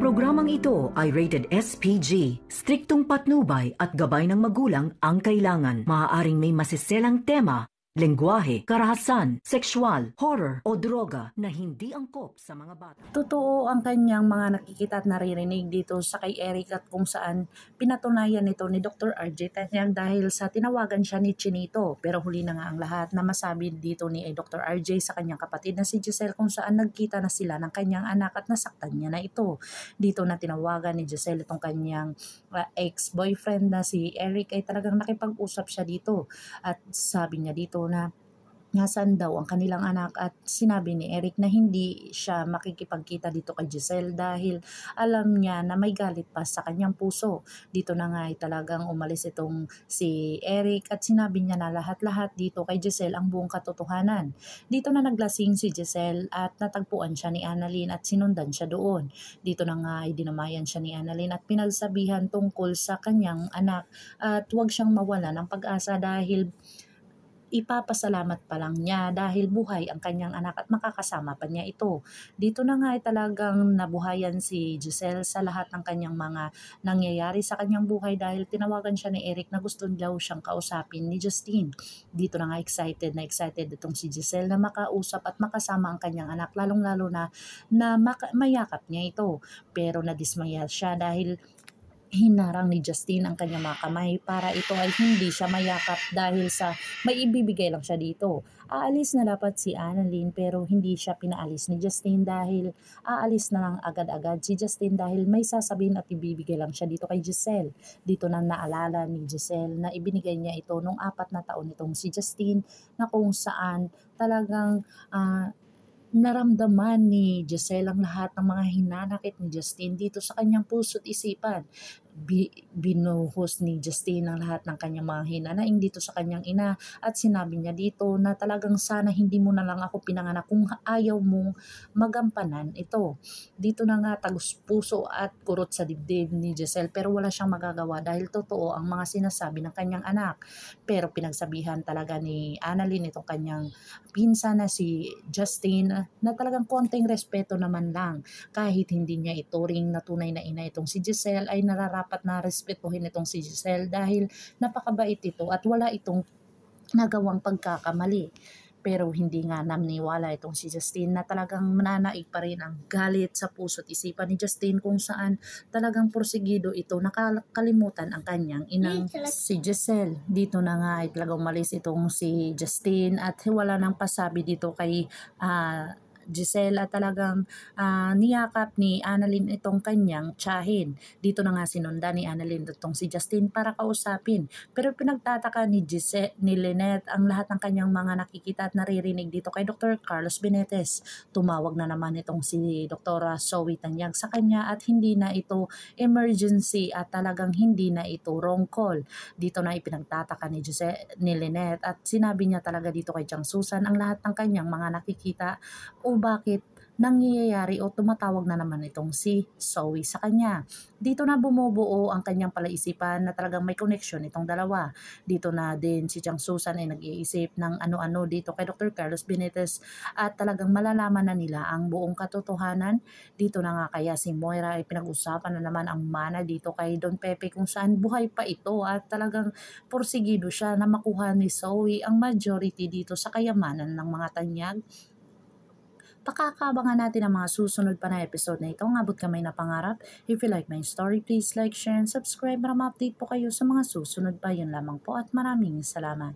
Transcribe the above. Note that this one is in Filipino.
Programang ito ay rated SPG. Striktong patnubay at gabay ng magulang ang kailangan. Maaaring may masiselang tema, lengguwahe, karahasan, sexual, horror o droga na hindi angkop sa mga bata. Totoo ang kanyang mga nakikita at naririnig dito sa kay Eric at kung saan pinatunayan nito ni Dr. RJ Tanyag dahil sa tinawagan siya ni Chinito. Pero huli na nga ang lahat na masabi dito ni Dr. RJ sa kanyang kapatid na si Giselle kung saan nagkita na sila ng kanyang anak at nasaktan niya na ito. Dito na tinawagan ni Giselle itong kanyang ex-boyfriend na si Eric ay talagang nakipag-usap siya dito at sabi niya dito na nasaan daw ang kanilang anak at sinabi ni Eric na hindi siya makikipagkita dito kay Giselle dahil alam niya na may galit pa sa kanyang puso. Dito na nga ay talagang umalis itong si Eric at sinabi niya na lahat-lahat dito kay Giselle ang buong katotohanan. Dito na naglasing si Giselle at natagpuan siya ni Annalyn at sinundan siya doon. Dito na nga ay dinamayan siya ni Annalyn at pinagsabihan tungkol sa kanyang anak at huwag siyang mawala ng pag-asa dahil ipapasalamat pa lang niya dahil buhay ang kanyang anak at makakasama pa niya ito. Dito na nga ay talagang nabuhayan si Giselle sa lahat ng kanyang mga nangyayari sa kanyang buhay dahil tinawagan siya ni Eric na gusto daw siyang kausapin ni Justine. Dito na nga excited itong si Giselle na makausap at makasama ang kanyang anak lalong-lalo na mayakap niya ito. Pero nadismaya siya dahil hinarang ni Justine ang kanyang mga kamay para ito ay hindi siya mayakap dahil sa may ibibigay lang siya dito. Aalis na dapat si Annalyn pero hindi siya pinaalis ni Justine dahil aalis na lang agad-agad si Justine dahil may sasabihin at ibibigay lang siya dito kay Giselle. Dito na naalala ni Giselle na ibinigay niya ito nung 4 na taon itong si Justine na kung saan talagang naramdaman ni Giselle ang lahat ng mga hinanakit ni Justine dito sa kanyang puso't isipan. Binuhos ni Justine ang lahat ng kanyang mga hinanaing dito sa kanyang ina at sinabi niya dito na talagang sana hindi mo na lang ako pinanganak kung ayaw mong magampanan ito. Dito na nga tagus puso at kurot sa dibdib ni Giselle pero wala siyang magagawa dahil totoo ang mga sinasabi ng kanyang anak. Pero pinagsabihan talaga ni Annalyn itong kanyang pinsan na si Justine na talagang konting respeto naman lang kahit hindi niya ituring na tunay na ina itong si Giselle ay nararapat na respetuhin itong si Giselle dahil napakabait ito at wala itong nagawang pagkakamali. Pero hindi nga naniwala itong si Justine na talagang mananaig pa rin ang galit sa puso't isipan ni Justine kung saan talagang porsigido ito nakakalimutan ang kanyang inang si Giselle. Dito na nga ay talagang umalis itong si Justine at wala nang pasabi dito kay Giselle at talagang niyakap ni Annalyn itong kanyang tiyahin. Dito na nga sinundan ni Annalyn itong si Justine para kausapin. Pero pinagtataka ni Lynette ang lahat ng kanyang mga nakikita at naririnig dito kay Dr. Carlos Benitez. Tumawag na naman itong si Dr. Zoe Tanyag sa kanya at hindi na ito emergency at talagang hindi na ito wrong call. Dito na ipinagtataka ni Lynette at sinabi niya talaga dito kay Chang Susan ang lahat ng kanyang mga nakikita o bakit nangyayari o tumatawag na naman itong si Zoe sa kanya. Dito na bumubuo ang kanyang palaisipan na talagang may connection itong dalawa. Dito na din si Chang Susan ay nag-iisip ng ano-ano dito kay Dr. Carlos Benitez at talagang malalaman na nila ang buong katotohanan. Dito na nga kaya si Moira ay pinag-usapan na naman ang mana dito kay Don Pepe kung saan buhay pa ito at talagang porsigido siya na makuha ni Zoe ang majority dito sa kayamanan ng mga Tanyag. Pakakabangan natin ang mga susunod pa na episode na ito. Ang abot kamay na pangarap. If you like my story, please like, share, and subscribe para ma-update po kayo sa mga susunod pa. Yun lamang po at maraming salamat.